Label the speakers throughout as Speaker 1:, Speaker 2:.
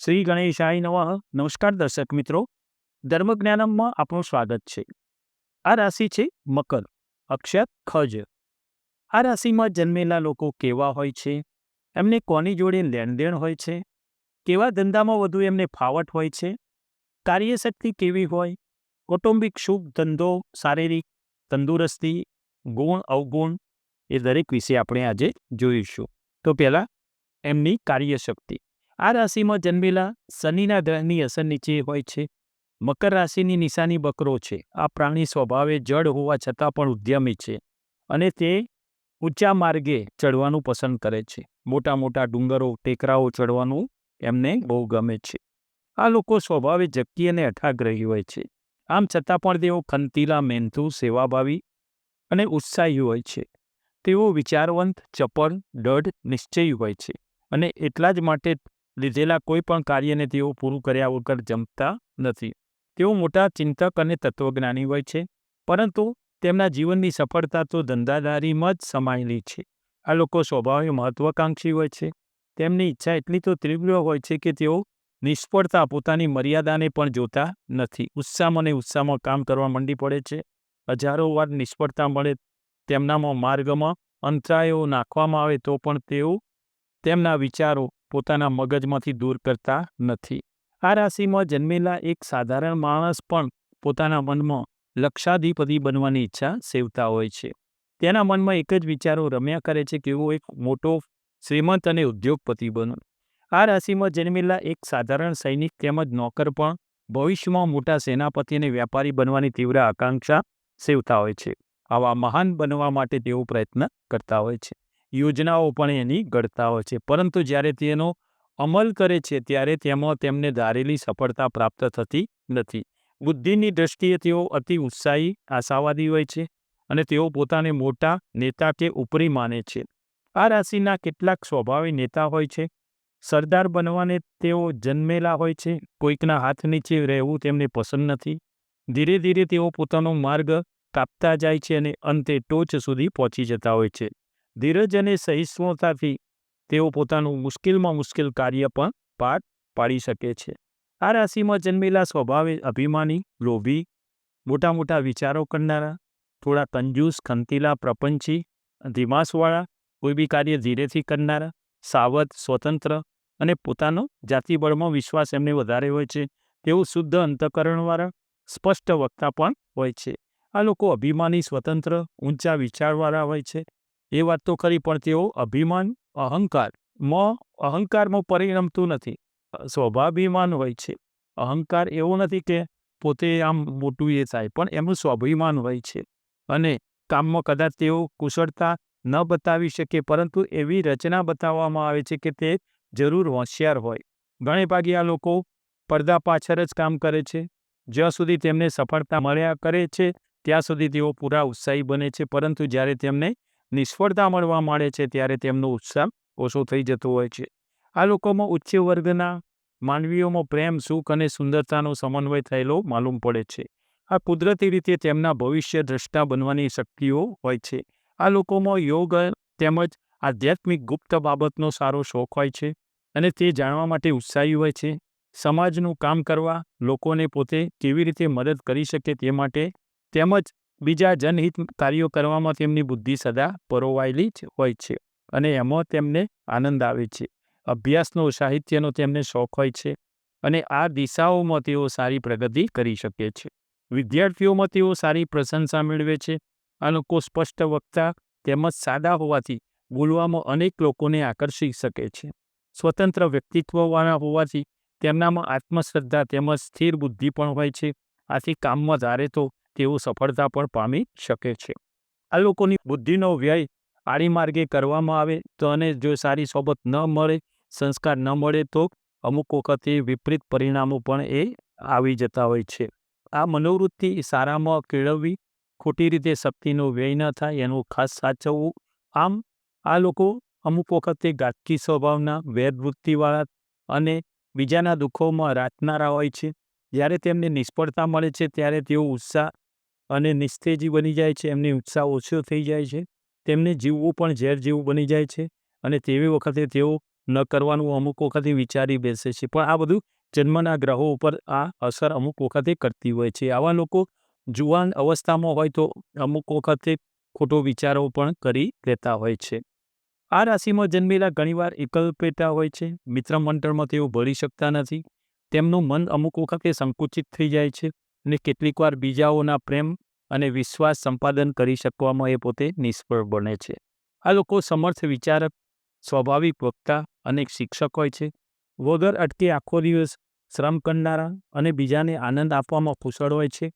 Speaker 1: શ્રી ગણેશાય નમઃ. નમસ્કાર દર્શક મિત્રો, ધર્મજ્ઞાનમમાં આપનું સ્વાગત છે. આ રાશિ છે મકર, અક્ષર ખજ. આ રાશિમાં જન્મેલા લોકો કેવા હોય છે? એમને કોની જોડે લેણદેણ હોય છે? કેવા ધંધામાં વધુ એમને ફાવટ હોય છે? કાર્યશક્તિ કેવી હોય? કૌટુંબિક સુખ, ધંધો, શારીરિક તંદુરસ્તી, ગુણ અવગુણ એ દરેક વિશે આપણે આજે જોઈશું. તો પહેલાં એમની કાર્યશક્તિ. આ રાશિમાં જન્મેલા શનિના ગ્રહની અસર નીચે હોય છે. મકર રાશિની નિશાની બકરો છે. આ પ્રાણી સ્વભાવે જડ હોવા છતાં પણ ઉદ્યમી છે અને તે ઊંચા માર્ગે ચડવાનું પસંદ કરે છે. મોટા મોટા ડુંગરો, ટેકરાઓ ચડવાનું એમને બહુ ગમે છે. આ લોકો સ્વભાવે ઝક્કી અને અઠાગ્રહી હોય છે. આમ છતાં પણ તેઓ ખંતીલા, મહેનતુ, સેવાભાવી અને ઉત્સાહી હોય છે. તેઓ વિચારવંત, ચપળ, દૃઢ, નિશ્ચયી હોય છે અને એટલા જ માટે લીધેલા કોઈ પણ કાર્યને તેઓ પૂરું કર્યા વગર જમતા નથી. તેઓ મોટા ચિંતક અને તત્વજ્ઞાની હોય છે, પરંતુ તેમના જીવનની સફળતા તો ધંધાદારીમાં જ સમાયેલી છે. આ લોકો સ્વભાવે મહત્વાકાંક્ષી હોય છે. તેમની ઈચ્છા એટલી તો તીવ્ર હોય છે કે તેઓ નિષ્ફળતા, પોતાની મર્યાદાને પણ જોતા નથી. ઉત્સાહમાં કામ કરવા માંડી પડે છે. હજારો વાર નિષ્ફળતા મળે, તેમનામાં માર્ગમાં અંતરાયો નાખવામાં આવે તો પણ તેઓ તેમના વિચારો પોતાના મગજમાંથી દૂર કરતા નથી. આ રાશિમાં જન્મેલા એક સાધારણ માણસ પણ પોતાના મનમાં લક્ષાધિપતિ બનવાની ઈચ્છા સેવતા હોય છે. તેના મનમાં એક જ વિચારો રમ્યા કરે છે કે એવો એક મોટો શ્રીમંત અને ઉદ્યોગપતિ બનો. આ રાશિમાં જન્મેલા એક સાધારણ સૈનિક તેમજ નોકર પણ ભવિષ્યમાં મોટા સેનાપતિ અને વ્યાપારી બનવાની તીવ્ર આકાંક્ષા સેવતા હોય છે. આવા મહાન બનવા માટે તેઓ પ્રયત્ન કરતા હોય છે. યોજનાઓ પણ એની ઘડતા હોય છે, પરંતુ જ્યારે તેનો અમલ કરે છે ત્યારે તેમાં તેમને ધારેલી સફળતા પ્રાપ્ત થતી નથી. બુદ્ધિની દ્રષ્ટિએ તેઓ અતિ ઉત્સાહી, આશાવાદી હોય છે અને તેઓ પોતાને મોટા નેતા કે ઉપરી માને છે. આ રાશિના કેટલાક સ્વભાવી નેતા હોય છે. સરદાર બનવાને તેઓ જન્મેલા હોય છે. કોઈકના હાથ નીચે રહેવું તેમને પસંદ નથી. ધીરે ધીરે તેઓ પોતાનો માર્ગ કાપતા જાય છે અને અંતે ટોચ સુધી પહોંચી જતા હોય છે. ધીરજ અને સહિષ્ણુતાથી તેઓ પોતાનું મુશ્કેલમાં મુશ્કેલ કાર્ય પણ પાર પાડી શકે છે. આ રાશિમાં જન્મેલા સ્વભાવે અભિમાની, લોભી, મોટા મોટા વિચારો કરનારા, થોડા કંજૂસ, ખંતીલા, પ્રપંચી, ધીમાસવાળા, કોઈ બી કાર્ય ધીરેથી કરનારા, સાવધ, સ્વતંત્ર અને પોતાનો જાતિબળમાં વિશ્વાસ એમને વધારે હોય છે. તેઓ શુદ્ધ અંતઃકરણવાળા, સ્પષ્ટ વક્તા પણ હોય છે. આ લોકો અભિમાની, સ્વતંત્ર, ઊંચા વિચારવાળા હોય છે. એ વાત તો ખરી, પણ તેઓ અહંકારમાં પરિણમતું નથી. સ્વાભિમાન હોય છે. અહંકાર એવો નથી કે પોતે આમ મોટું એ થાય, પણ એમનું સ્વાભિમાન હોય છે અને કામમાં કદાચ તેઓ કુશળતા ન બતાવી શકે, પરંતુ એવી રચના બતાવવામાં આવે છે કે તે જરૂર હોશિયાર હોય. ઘણી ભાગે આ લોકો પડદા પાછળ જ કામ કરે છે. જ્યાં સુધી તેમને સફળતા મળ્યા કરે છે ત્યાં સુધી તેઓ પૂરા ઉત્સાહી બને છે, પરંતુ જ્યારે તેમને નિષ્ફળતા મળવા માંડે છે ત્યારે તેમનો ઉત્સાહ ઓછો થઈ જતો હોય છે. આ લોકોમાં ઉચ્ચ વર્ગના માનવીઓમાં પ્રેમ, સુખ અને સુંદરતાનો સમન્વય થયેલો માલુમ પડે છે. આ કુદરતી રીતે તેમના ભવિષ્ય દ્રષ્ટા બનવાની શક્તિઓ હોય છે. આ લોકોમાં યોગ તેમજ આધ્યાત્મિક ગુપ્ત બાબતનો સારો શોખ હોય છે અને તે જાણવા માટે ઉત્સાહી હોય છે. સમાજનું કામ કરવા, લોકોને પોતે કેવી રીતે મદદ કરી શકે તે માટે તેમજ બીજા જનહિત કાર્યો કરવામાં તેમની બુદ્ધિ સદા પરોવાયેલી જ હોય છે અને એમાં તેમને આનંદ આવે છે. અભ્યાસનો, સાહિત્યનો તેમને શોખ હોય છે અને આ દિશાઓમાં તેઓ સારી પ્રગતિ કરી શકે છે. વિદ્યાર્થીઓમાં તેઓ સારી પ્રશંસા મેળવે છે. આ લોકો સ્પષ્ટ વક્તા તેમજ સાદા હોવાથી બોલવામાં અનેક લોકોને આકર્ષી શકે છે. સ્વતંત્ર વ્યક્તિત્વવાળા હોવાથી તેમનામાં આત્મશ્રદ્ધા તેમજ સ્થિર બુદ્ધિ પણ હોય છે. આથી કામમાં ધારે તો તેઓ સફળતા પણ પામી શકે છે. આ લોકોની બુદ્ધિનો વ્યય આડી માર્ગે કરવામાં આવે તો અને જો સારી સોબત ન મળે, સંસ્કાર ન મળે તો અમુક વખતે વિપરીત પરિણામો પણ એ આવી જતા હોય છે. આ મનોવૃત્તિ સારામાં કેળવવી, ખોટી રીતે શક્તિનો વ્યય ન થાય એનું ખાસ સાચવવું. આમ આ લોકો અમુક વખતે ઘાતકી સ્વભાવના, વેરવૃત્તિવાળા અને બીજાના દુઃખોમાં રાચનારા હોય છે. જ્યારે તેમને નિષ્ફળતા મળે છે ત્યારે તેઓ ઉત્સાહ અને નિસ્તેજી બની જાય છે. એમની ઉત્સાહ ઓછો થઈ જાય છે. તેમને જીવવું પણ ઝેર જેવું બની જાય છે અને તેવી વખતે તેઓ ન કરવાનું અમુક વખતે વિચારી બેસે છે. પણ આ બધું જન્મના ગ્રહો ઉપર આ અસર અમુક વખતે કરતી હોય છે. આવા લોકો જુવાન અવસ્થામાં હોય તો અમુક વખતે ખોટો વિચારો પણ કરી લેતા હોય છે. આ રાશિમાં જન્મેલા ઘણીવાર એકલપેટા હોય છે. મિત્ર મંડળમાં તેઓ ભળી શકતા નથી. તેમનું મન અમુક વખતે સંકુચિત થઈ જાય છે અને કેટલીકવાર બીજાઓના પ્રેમ અને વિશ્વાસ સંપાદન કરી શકવામાં એ પોતે નિષ્ફળ બને છે. આ લોકો સમર્થ વિચારક, સ્વાભાવિક વક્તા અને શિક્ષક હોય છે. વગર અટકે આખો દિવસ શ્રમ કરનારા અને બીજાને આનંદ આપવામાં કુશળ હોય છે.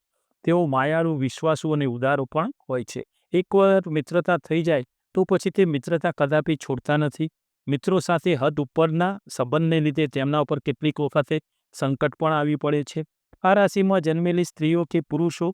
Speaker 1: તેઓ માયાળુ, વિશ્વાસુ અને ઉદારો પણ હોય છે. એકવાર મિત્રતા થઈ જાય તો પછી તે મિત્રતા કદાપી છોડતા નથી. મિત્રો સાથે હદ ઉપરના સંબંધને લીધે તેમના ઉપર કેટલીક વખતે સંકટ પણ આવી પડે છે. આ રાશિમાં જન્મેલી સ્ત્રીઓ કે પુરુષો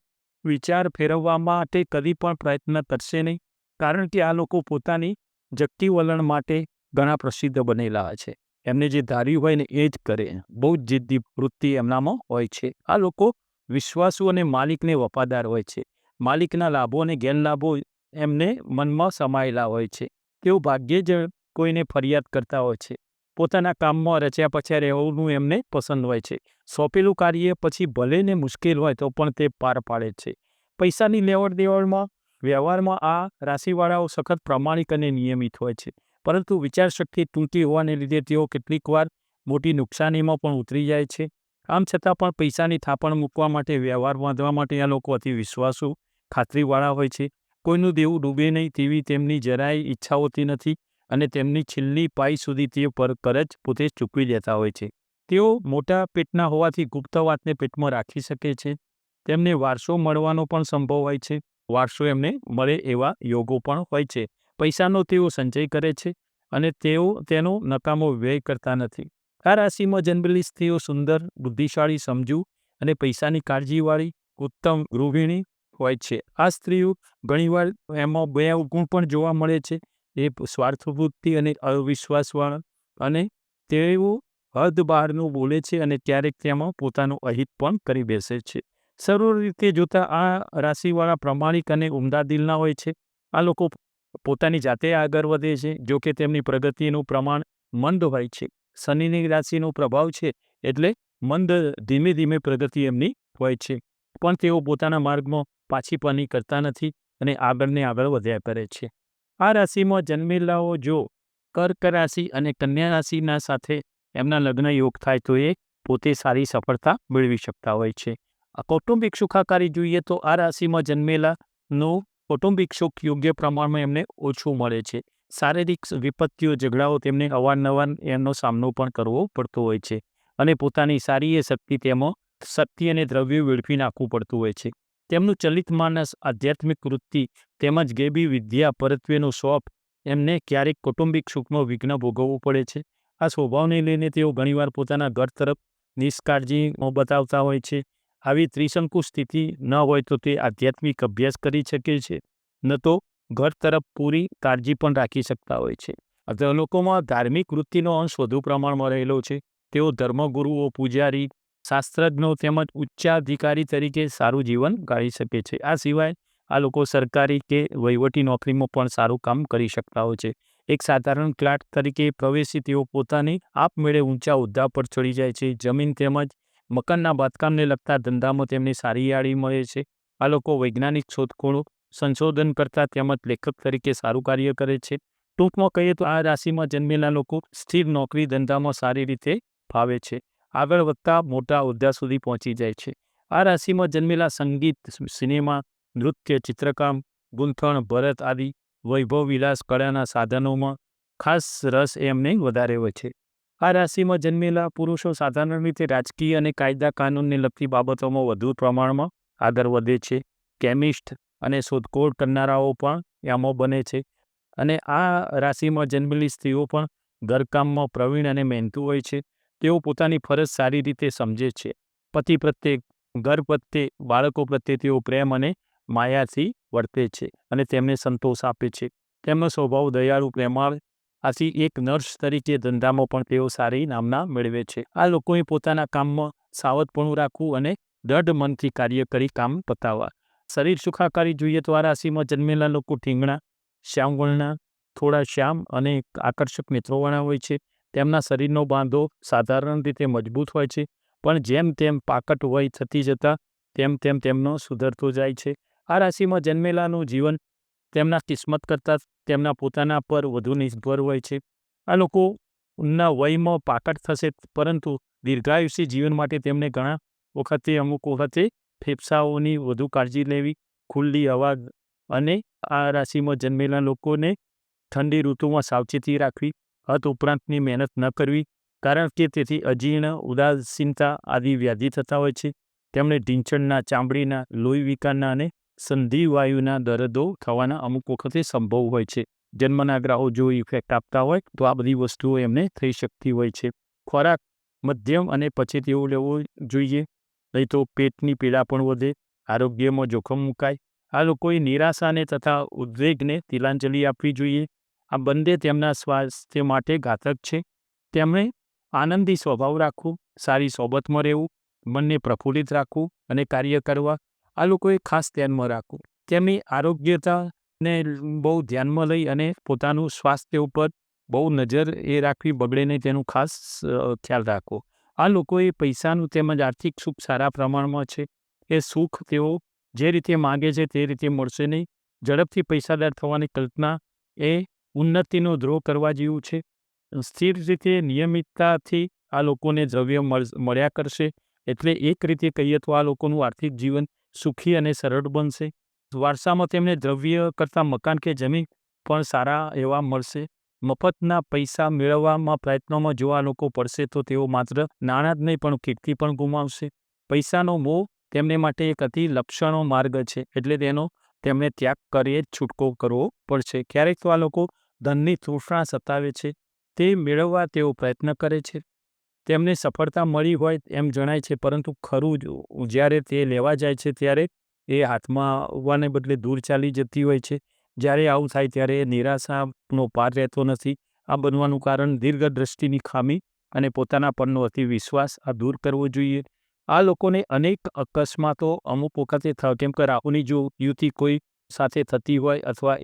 Speaker 1: વિચાર ફેરવવા માટે કદી પણ પ્રયત્ન કરશે નહીં, કારણ કે આ લોકો પોતાની જગતી વલણ માટે ઘણા પ્રસિદ્ધ બનેલા છે. એમને જે ધાર્યું હોય ને એ જ કરે. બહુ જ જિદ્દી વૃત્તિ એમનામાં હોય છે. આ લોકો વિશ્વાસુ અને માલિકને વફાદાર હોય છે. માલિકના લાભો અને ગેરલાભો એમને મનમાં સમાયેલા હોય છે. તેઓ ભાગ્યે જ કોઈને ફરિયાદ કરતા હોય છે. પોતાના કામમાં રચ્યા પચ્યા રહેવાનું એમને પસંદ હોય છે. સોંપેલું કાર્ય પછી ભલે ને મુશ્કેલ હોય તો પણ તે પાર પાડે છે. પૈસાની લેવડ દેવડમાં વ્યવહારમાં આ રાશિવાળાઓ સખત પ્રામાણિક અને નિયમિત હોય છે. પરંતુ વિચારશક્તિ તૂટી હોવાને લીધે તેઓ કેટલીકવાર મોટી નુકસાનીમાં પણ ઉતરી જાય છે. આમ છતાં પણ પૈસાની થાપણ મૂકવા માટે, વ્યવહાર બાંધવા માટે આ લોકો અતિ વિશ્વાસુ, ખાતરીવાળા હોય છે. કોઈનું દેવું ડૂબે નહીં તેવી તેમની જરાય ઈચ્છા હોતી નથી અને તેમની છેલ્લી પાઈ સુધી તે પર કરજ પોતે ચૂકવી દેતા હોય છે. તેઓ મોટા પેટના હોવાથી ગુપ્ત વાતને પેટમાં રાખી શકે છે. તેમને વારસો મળવાનો પણ સંભવ હોય છે. વારસો એમને મળે એવા યોગો પણ હોય છે. પૈસાનો તેઓ સંચય કરે છે અને તેઓ તેનો નકામો વ્યય કરતા નથી. આ રાશિમાં જન્મેલી સ્ત્રીઓ સુંદર, બુદ્ધિશાળી, સમજુ અને પૈસાની કાળજીવાળી ઉત્તમ ગૃહિણી હોય છે. આ સ્ત્રીઓ ઘણીવાર એમાં બે ગુણ પણ જોવા મળે છે. એ સ્વાર્થવૃત્તિ અને અવિશ્વાસવાળા, અને તેઓ હદ બહારનું બોલે છે અને ક્યારેક તેમાં પોતાનું અહિત પણ કરી બેસે છે. સર્વ રીતે જોતા આ રાશિવાળા પ્રામાણિક અને ઉમદા દિલના હોય છે. આ લોકો પોતાની જાતે આગળ વધે છે. જો કે તેમની પ્રગતિનું પ્રમાણ મંદ હોય છે. શનિની રાશિનો પ્રભાવ છે એટલે મંદ, ધીમે ધીમે પ્રગતિ એમની હોય છે. પણ તેઓ પોતાના માર્ગમાં પાછીપાની કરતા નથી અને આગળને આગળ વધ્યા કરે છે. આ રાશિમાં જન્મેલાઓ જો કર્ક રાશિ અને કન્યા રાશિના સાથે એમના લગ્ન યોગ થાય તો એ પોતે સારી સફળતા મેળવી શકતા હોય છે. કૌટુંબિક સુખાકારી જોઈએ તો આ રાશિમાં જન્મેલાનું કૌટુંબિક સુખ યોગ્ય પ્રમાણમાં એમને ઓછું મળે છે. શારીરિક વિપત્તિઓ, ઝઘડાઓ તેમને અવારનવાર એમનો સામનો પણ કરવો પડતો હોય છે અને પોતાની સારી એ શક્તિ તેમાં શક્તિ અને દ્રવ્ય વેડફી નાખવું પડતું હોય છે. તેમનું ચલિત માનસ, આધ્યાત્મિક વૃત્તિ તેમજ ગેબી વિદ્યા પરત્વેનો શોખ એમને ક્યારેક કૌટુંબિક સુખમાં વિઘ્ન ભોગવવું પડે છે. આ સ્વભાવને લઈને તેઓ ઘણીવાર પોતાના ઘર તરફ નિષ્કાળજી બતાવતા હોય છે. આવી ત્રિશંકુ સ્થિતિ ન હોય તો તે આધ્યાત્મિક અભ્યાસ કરી શકે છે, ન તો ઘર તરફ પૂરી કાળજી પણ રાખી શકતા હોય છે. લોકોમાં ધાર્મિક વૃત્તિનો અંશ વધુ પ્રમાણમાં રહેલો છે. તેઓ ધર્મગુરુઓ, પૂજારી, શાસ્ત્રજ્ઞો તેમજ ઉચ્ચાધિકારી તરીકે સારું જીવન ગાળી શકે છે. આ સિવાય આ લોકો સરકારી કે વહીવટી નોકરીમાં પણ સારું કામ કરી શકતા હોય છે. એક સાધારણ ક્લાર્ક તરીકે પ્રવેશી તેઓ પોતાની આપમેળે ઊંચા હોદ્દા પર ચડી જાય છે. જમીન તેમજ મકાનના બાંધકામને લગતા ધંધામાં તેમને સારી યાળી મળે છે. આ લોકો વૈજ્ઞાનિક શોધખોળો, સંશોધન કરતા તેમજ લેખક તરીકે સારું કાર્ય કરે છે. ટૂંકમાં કહીએ તો આ રાશિમાં જન્મેલા લોકો સ્થિર નોકરી ધંધામાં સારી રીતે ફાવે છે. આગળ વધતા મોટા હોદ્દા સુધી પહોંચી જાય છે. આ રાશિમાં જન્મેલા સંગીત, સિનેમા, નૃત્ય, ચિત્રકામ, ગૂંથણ, ભરત આદિ વૈભવ વિલાસ કળાના સાધનોમાં ખાસ રસ એમને વધારે હોય છે. આ રાશિમાં જન્મેલા પુરુષો સાધારણ રીતે રાજકીય અને કાયદા કાનૂનને લગતી બાબતોમાં વધુ પ્રમાણમાં આગળ વધે છે. કેમિસ્ટ અને શોધખોળ કરનારાઓ પણ આમાં બને છે. અને આ રાશિમાં જન્મેલી સ્ત્રીઓ પણ ઘરકામમાં પ્રવીણ અને મહેનતુ હોય છે. તેઓ પોતાની ફરજ સારી રીતે સમજે છે. પતિ પ્રત્યે, ઘર પ્રત્યે, બાળકો પ્રત્યે તેઓ પ્રેમ અને માયાથી વર્તે છે અને તેમને સંતોષ આપે છે. તેમનો સ્વભાવ દયાળુ, પ્રેમાળ, આથી એક નર્સ તરીકે ધંધામાં પણ તેઓ સારી નામના મેળવે છે. આ લોકોએ પોતાના કામમાં સાવધપણું રાખવું અને દૃઢ મનથી કાર્ય કરી કામ પતાવવા. શરીર સુખાકારી જોઈએ તો આ રાશિમાં જન્મેલા લોકો ઠીંગણા, શ્યામ વર્ણના, થોડા શ્યામ અને આકર્ષક નેત્રોવાળા હોય છે. તેમના શરીરનો બાંધો સાધારણ રીતે મજબૂત હોય છે, પણ જેમ તેમ પાકટ વય થતી જતાં તેમ તેમ તેમનો સુધરતો જાય છે. આ રાશિમાં જન્મેલાનું જીવન તેમના કિસ્મત કરતાં તેમના પોતાના પર વધુ નિર્ભર હોય છે. આ લોકોના વયમાં પાકટ થશે, પરંતુ દીર્ઘાયુષી જીવન માટે તેમને ઘણા વખતે અમુક વખતે ફેફસાઓની વધુ કાળજી લેવી, ખુલ્લી હવા અને આ રાશિમાં જન્મેલા લોકોને ઠંડી ઋતુમાં સાવચેતી રાખવી, હદ ઉપરાંતની મહેનત ન કરવી, કારણ કે તેથી અજીર્ણ, ઉદાસીનતા આદિ વ્યાધિ થતા હોય છે. તેમને ઢીંચણના, ચામડીના, લોહી વિકારના અને સંધિવાયુના દર્દો થવાના અમુક વખતે સંભવ હોય છે. જન્મના ગ્રહો જો ઇફેક્ટ આપતા હોય તો આ બધી વસ્તુઓ એમને થઈ શકતી હોય છે. ખોરાક મધ્યમ અને પછી તેવું લેવું જોઈએ, નહીં તો પેટની પીડા પણ વધે, આરોગ્યમાં જોખમ મુકાય. આ લોકોએ નિરાશાને તથા ઉદ્વેગને તિલાંજલિ આપવી જોઈએ. આ બંને તેમના સ્વાસ્થ્ય માટે ઘાતક છે. તેમણે આનંદી સ્વભાવ રાખવો, સારી સોબતમાં રહેવું, મનને પ્રફુલ્લિત રાખવું અને કાર્ય કરવા આ લોકોએ ખાસ ધ્યાનમાં રાખવું. તેમની આરોગ્યતાને બહુ ધ્યાનમાં લઈ અને પોતાનું સ્વાસ્થ્ય ઉપર બહુ નજર એ રાખવી, બગડે નહીં તેનું ખાસ ખ્યાલ રાખવો. આ લોકોએ પૈસાનું તેમજ આર્થિક સુખ સારા પ્રમાણમાં છે. એ સુખ તેઓ જે રીતે માગે છે તે રીતે મળશે નહીં. ઝડપથી પૈસાદાર થવાની કલ્પના એ ઉન્નતિનો દ્રોહ કરવા જેવું છે. સ્થિર રીતે નિયમિતતાથી આ લોકોને દ્રવ્ય મળ્યા કરશે, એટલે એક રીતે કહીએ તો આ લોકોનું આર્થિક જીવન સુખી અને સરળ બનશે. વારસામાં તેમને દ્રવ્ય કરતાં મકાન કે જમીન પણ સારા એવા મળશે. મફતના પૈસા મેળવવામાં પ્રયત્નોમાં જો આ લોકો પડશે તો તેઓ માત્ર નાણાં જ નહીં પણ કીર્તિ પણ ગુમાવશે. પૈસાનો મોહ તેમને માટે એક અતિ લક્ષણો માર્ગ છે, એટલે તેનો તેમને ત્યાગ કરીએ જ છૂટકો કરવો પડશે. ક્યારેક તો આ લોકો ધનની તૃષ્ણા સતાવે છે, તે મેળવવા તેઓ પ્રયત્ન કરે છે. તેમને સફળતા મળી હોય એમ જણાય છે, પરંતુ ખરું જ્યારે તે લેવા જાય છે ત્યારે એ હાથમાં આવવાને બદલે દૂર ચાલી જતી હોય છે. જ્યારે આવું થાય ત્યારે નિરાશાનો પાર રહેતો નથી. આ બનવાનું કારણ દીર્ઘદ્રષ્ટિની ખામી અને પોતાના પરનો અતિ વિશ્વાસ આ દૂર કરવો જોઈએ. આ લોકોને અનેક અકસ્માતો અમુક વખતે થાય, કેમ કે રાહુની જો યુતિ કોઈ સાથે થતી હોય અથવા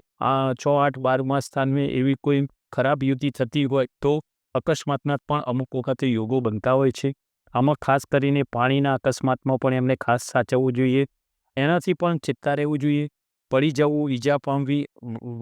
Speaker 1: 6, 8, 12મા સ્થાનમાં એવી કોઈ ખરાબ યુતિ થતી હોય તો અકસ્માતના પણ અમુક વખતે યોગો બનતા હોય છે. આમાં ખાસ કરીને પાણીના અકસ્માતમાં પણ એમને ખાસ સાચવવું જોઈએ. એનાથી પણ ચેતતા રહેવું જોઈએ. પડી જવું, ઈજા પામવી,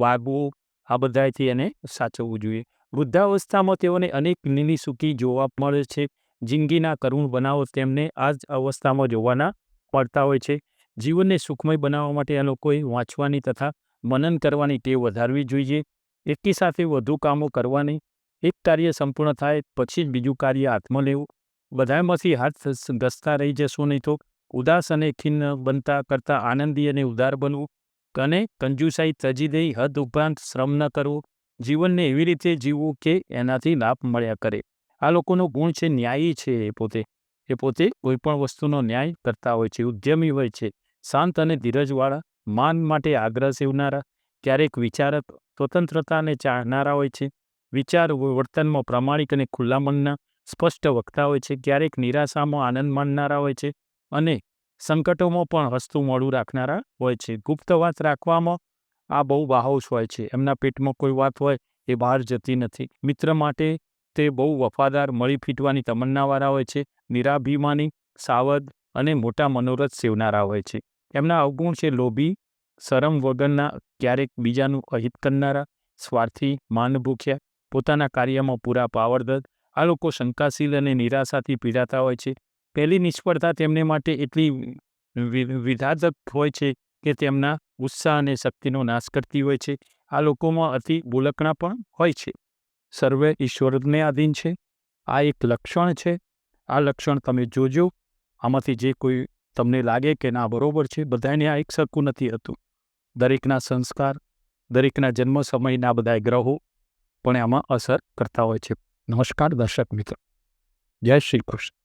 Speaker 1: વાગવું, આ બધાથી એને સાચવવું જોઈએ. વૃદ્ધાવસ્થામાં તેઓને અનેક લીલી સૂકી જોવા મળે છે. જિંદગીના કરુણ બનાવો તેમને આ જ અવસ્થામાં જોવાના મળતા હોય છે. જીવનને સુખમય બનાવવા માટે આ લોકોએ વાંચવાની તથા મનન કરવાની ટેવ વધારવી જોઈએ. એકી સાથે વધુ કામો કરવાની, એક કાર્ય સંપૂર્ણ થાય પછી જ બીજું કાર્ય હાથમાં લેવું. બધામાંથી હાથ ઘસતા રહી જશો નહીં તો ઉદાસ અને ખિન્ન બનતા કરતાં આનંદી અને ઉદાર બનવું અને કંજુસાઈ ત્યજી દઈ હદ ઉપરાંત શ્રમ ન કરવો. જીવનને એવી રીતે જીવવું કે એનાથી લાભ મળ્યા કરે. આ લોકોનો ગુણ છે ન્યાયી છે. એ પોતે કોઈ પણ વસ્તુનો ન્યાય કરતા હોય છે, ઉદ્યમી હોય છે, શાંત અને ધીરજવાળા, માન માટે આગ્રહ સેવનારા, ક્યારેક વિચારક, સ્વતંત્રતાને ચાહનારા હોય છે. વિચાર વર્તનમાં પ્રામાણિક અને ખુલ્લા મનના, સ્પષ્ટ વક્તા હોય છે. ક્યારેક નિરાશામાં આનંદ માણનારા હોય છે અને સંકટોમાં પણ હસતું મોઢું રાખનારા હોય છે. ગુપ્ત વાત રાખવામાં આ બહુ બાહોશ હોય છે. એમના પેટમાં કોઈ વાત હોય એ બહાર જતી નથી. મિત્ર માટે તે બહુ વફાદાર, મળી ફીટવાની તમન્નાવાળા હોય છે. નિરાભિમાની, સાવધ અને મોટા મનોરથ સેવનારા હોય છે. એમના અવગુણ છે લોભી, શરમ વગરના, ક્યારેક બીજાનું અહિત કરનારા, સ્વાર્થી, માન ભૂખ્યા, પોતાના કાર્યમાં પૂરા પાવરદત્ત. આ લોકો શંકાશીલ અને નિરાશાથી પીડાતા હોય છે. પહેલી નિષ્ફળતા તેમને માટે એટલી વિઘાતક હોય છે કે તેમના ઉત્સાહ અને શક્તિનો નાશ કરતી હોય છે. આ લોકોમાં અતિ બોલકણા પણ હોય છે. સર્વે ઈશ્વરને આધીન છે. આ એક લક્ષણ છે. આ લક્ષણ તમે જોજો. આમાંથી જે કોઈ તમને લાગે કે ના બરોબર છે, બધાને આ એક સરખું નથી હતું. દરેકના સંસ્કાર, દરેકના જન્મ સમયના બધા ગ્રહો પણ આમાં અસર કરતા હોય છે. નમસ્કાર દર્શક મિત્રો, જય શ્રી કૃષ્ણ.